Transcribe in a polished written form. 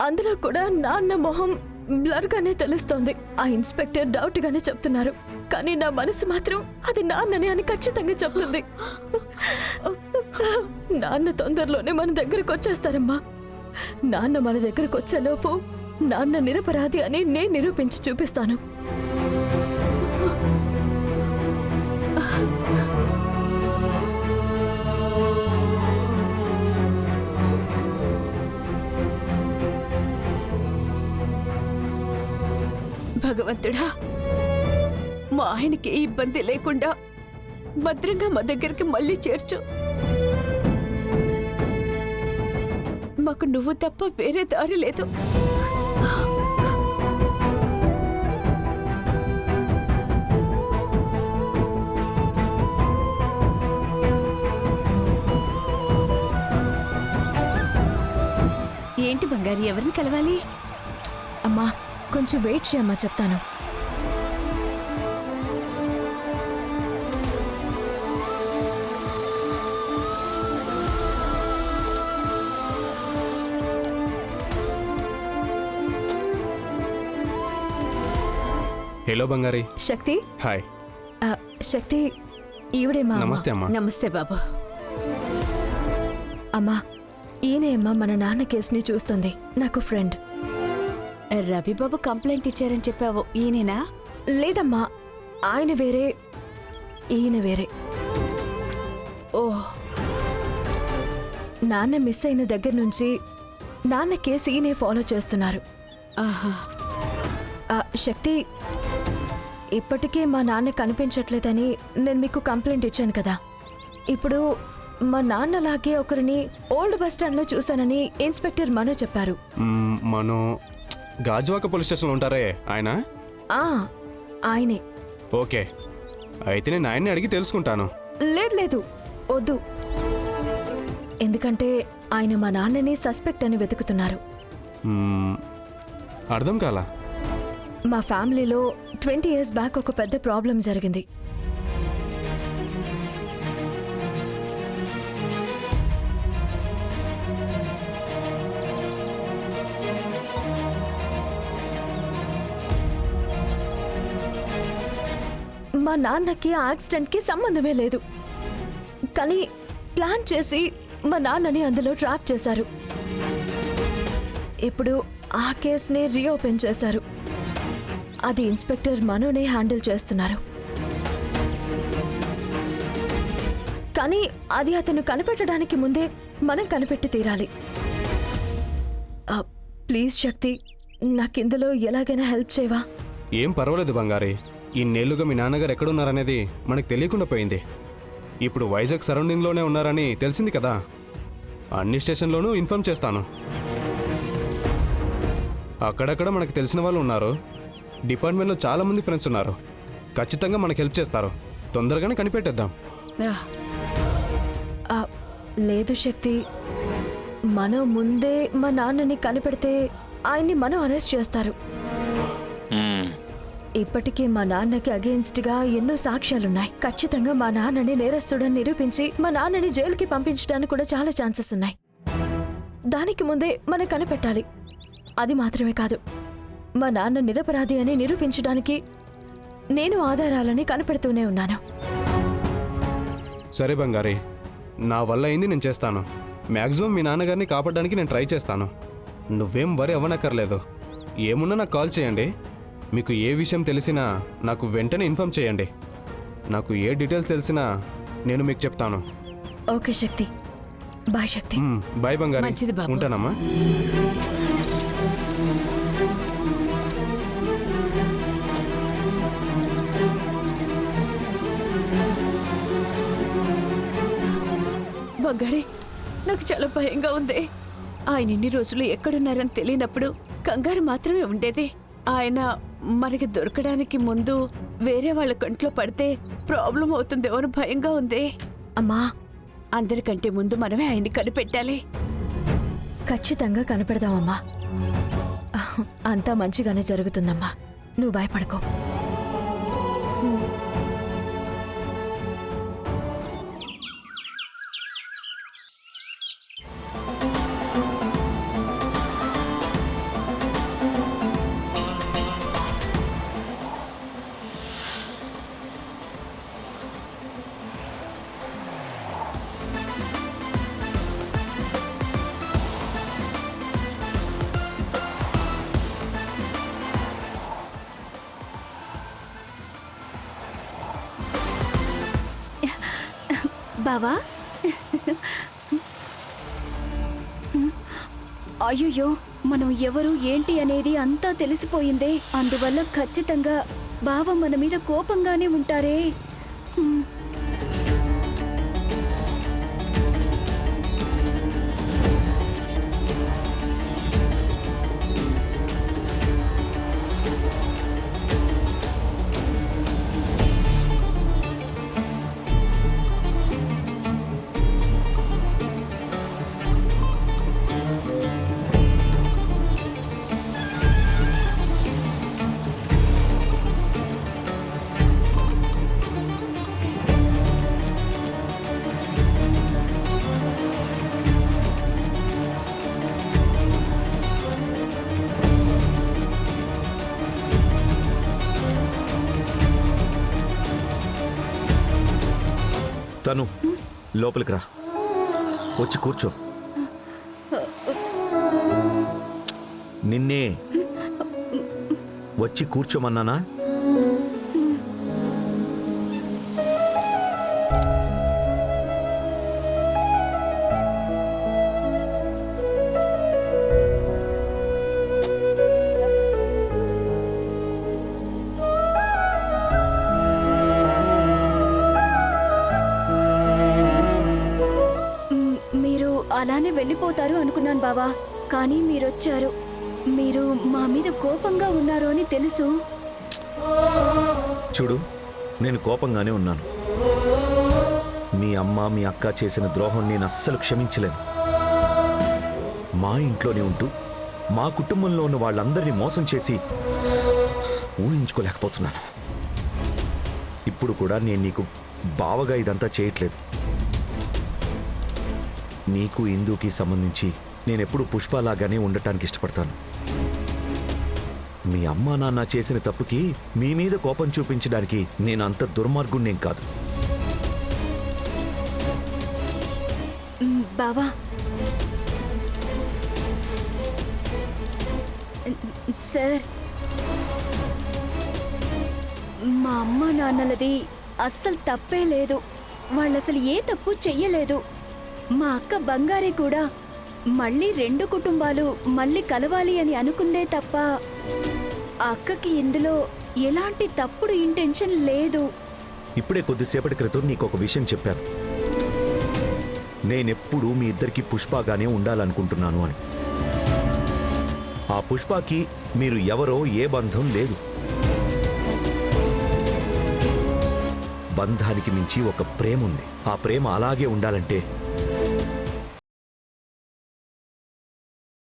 అందులో కూడా నాన్న మొహం బ్లర్ గానే తెలుస్తోంది. ఆ ఇన్స్పెక్టర్ డౌట్ గానే చెప్తున్నారు, కానీ నా మనసు మాత్రం అది నాన్ననే అని ఖచ్చితంగా చెప్తుంది. నాన్న తొందరలోనే మన దగ్గరకు వచ్చేస్తారమ్మా. నాన్న మన దగ్గరకు వచ్చేలోపు నాన్న నిరపరాధి అని నేను నిరూపించి చూపిస్తాను. భగవంతుడా, మా ఆయనకి ఏ ఇబ్బంది లేకుండా భద్రంగా మా దగ్గరికి మళ్ళీ చేర్చు. మాకు నువ్వు తప్ప వేరే దారి లేదు. ఏంటి బంగారి, ఎవరిని కలవాలి? అమ్మా కొంచెం వెయిట్ చేయమ్మా, చెప్తాను. హలో బంగారి. శక్తి. హాయ్. శక్తి ఈవిడేమా? నమస్తే అమ్మా. నమస్తే బాబు. అమ్మా ఈయనే అమ్మా మన నాన్న కేసుని చూస్తుంది, నాకు ఫ్రెండ్. రవిబాబు కంప్లైంట్ ఇచ్చారని చెప్పావు, ఈయనేనా? లేదమ్మా, ఆయన వేరే ఈయన వేరే. ఓ, నాన్న మిస్ అయిన దగ్గర నుంచి నాన్న కేసు ఈయనే ఫాలో చేస్తున్నారు. ఆహా. శక్తి, ఇప్పటికే మా నాన్న కనిపించట్లేదని నేను మీకు కంప్లైంట్ ఇచ్చాను కదా. ఇప్పుడు మా నాన్నలాగే ఒకరిని ఓల్డ్ బస్ స్టాండ్లో చూశానని ఇన్స్పెక్టర్ మనో చెప్పారు. మనో గాజువాక పోలీస్ స్టేషన్లో ఉంటారే ఆయన? ఆయనే. ఓకే, అయితే నేను ఆయన్ని అడిగి తెలుసుకుంటాను. లేదు వద్దు, ఎందుకంటే ఆయన మా నాన్నని సస్పెక్ట్ అని వెతుకుతున్నారు. అర్థం కాలా? మా ఫ్యామిలీలో 20 years బ్యాక్ ఒక పెద్ద ప్రాబ్లం జరిగింది. మా నాన్నకి ఆ యాక్సిడెంట్కి సంబంధమే లేదు, కానీ ప్లాన్ చేసి మా నాన్నని అందులో ట్రాప్ చేశారు. ఇప్పుడు ఆ కేసుని రీఓపెన్ చేశారు. అది ఇన్స్పెక్టర్ మనోనే హ్యాండిల్ చేస్తున్నారు. కానీ అది అతను కనిపెట్టడానికి ముందే మనం కనిపెట్టి తీరాలి. ప్లీజ్ శక్తి, నాకిందులో ఎలాగైనా హెల్ప్ చేయవా? ఏం పర్వాలేదు బంగారి, ఇన్నేళ్లుగా మీ నాన్నగారు ఎక్కడున్నారనేది మనకు తెలియకుండా పోయింది. ఇప్పుడు వైజాగ్ సరౌండింగ్లోనే ఉన్నారని తెలిసింది కదా. అన్ని స్టేషన్లోనూ ఇన్ఫార్మ్ చేస్తాను. అక్కడక్కడ మనకు తెలిసిన వాళ్ళు ఉన్నారు. డిపార్ట్మెంట్లో చాలా మంది ఫ్రెండ్స్ ఉన్నారు, ఖచ్చితంగా మనకు హెల్ప్ చేస్తారు. తొందరగానే కనిపెట్టేద్దాం. లేదు శక్తి, మనం ముందే మా నాన్నని కనిపెడితే ఆయన్ని మనం అరెస్ట్ చేస్తారు. ఇప్పటికే మా నాన్నకి అగేన్స్ట్గా ఎన్నో సాక్ష్యాలున్నాయి. ఖచ్చితంగా మా నాన్నని నేరస్తుడని నిరూపించి మా నాన్నని జైలుకి పంపించడానికి కూడా చాలా ఛాన్సెస్ ఉన్నాయి. దానికి ముందే మనం కనిపెట్టాలి. అది మాత్రమే కాదు, మా నాన్న నిరపరాధి అని నిరూపించడానికి నేను ఆధారాలని కనిపెడుతూనే ఉన్నాను. సరే బంగారి, నా వల్ల అయింది నేను చేస్తాను. మ్యాక్సిమం మీ నాన్నగారిని కాపాడడానికి నేను ట్రై చేస్తాను. నువ్వేం వరి అవ్వనక్కర్లేదు. ఏమున్నా నాకు కాల్ చేయండి. మీకు ఏ విషయం తెలిసినా నాకు వెంటనే ఇన్ఫార్మ్ చేయండి. నాకు ఏ డీటెయిల్స్ తెలిసినా నేను మీకు చెప్తాను. ఓకే శక్తి, బాయ్ శక్తి. బాయ్ బంగారి, మంచిది బాబు. ఉంటానమ్మా. బంగారి, నాకు చాలా భయంగా ఉంది. ఆయన ఇన్ని రోజులు ఎక్కడున్నారని తెలియనప్పుడు కంగారు మాత్రమే ఉండేది. ఆయన మనకి దొరకడానికి ముందు వేరే వాళ్ళ కంట్లో పడితే ప్రాబ్లం అవుతుందేమో అని భయంగా ఉంది. అమ్మా, అందరికంటే ముందు మనమే ఆయన్ని కనిపెట్టాలి. ఖచ్చితంగా కనపడదామమ్మా. అంతా మంచిగానే జరుగుతుందమ్మా, నువ్వు భయపడకో. బావా అయ్యో మనం ఎవరు ఏంటి అనేది అంతా తెలిసిపోయిందే. అందువల్ల ఖచ్చితంగా బావ మన మీద కోపంగానే ఉంటారే. తను లోపలికి రా, వచ్చి కూర్చో. నిన్నే వచ్చి కూర్చోమన్నానా? అలానే వెళ్ళిపోతారు అనుకున్నాను బావా, కానీ మీరొచ్చారు. మీరు మా మీద కోపంగా ఉన్నారు అని తెలుసు. చూడు, నేను కోపంగానే ఉన్నాను. మీ అమ్మ మీ అక్క చేసిన ద్రోహం నేను అస్సలు క్షమించలేను. మా ఇంట్లోనే ఉంటూ మా కుటుంబంలో ఉన్న వాళ్ళందరినీ మోసం చేసి ఊహించుకోలేకపోతున్నాను. ఇప్పుడు కూడా నేను నీకు బావగా ఇదంతా చేయట్లేదు. నీకు ఇందుకి సంబంధించి నేనెప్పుడు పుష్పలాగానే ఉండటానికి ఇష్టపడతాను. మీ అమ్మా నాన్న చేసిన తప్పుకి మీ మీద కోపం చూపించడానికి నేను అంత దుర్మార్గుణ్ణేం కాదు. బావా, సార్, మా అమ్మ నాన్నలది అస్సలు తప్పే లేదు. వాళ్ళసలు ఏ తప్పు చెయ్యలేదు. మా అక్క బంగారి కూడా మళ్ళీ 2 కుటుంబాలు మళ్ళీ కలవాలి అని అనుకుందే తప్ప అక్కకి ఇందులో ఎలాంటి తప్పుడు ఇంటెన్షన్ లేదు. ఇప్పుడే కొద్దిసేపటి క్రితం నీకు ఒక విషయం చెప్పాను. నేనెప్పుడు మీ ఇద్దరికి పుష్పగానే ఉండాలనుకుంటున్నాను అని. ఆ పుష్పకి మీరు ఎవరో ఏ బంధం లేదు. బంధానికి మించి ఒక ప్రేమ ఉంది. ఆ ప్రేమ అలాగే ఉండాలంటే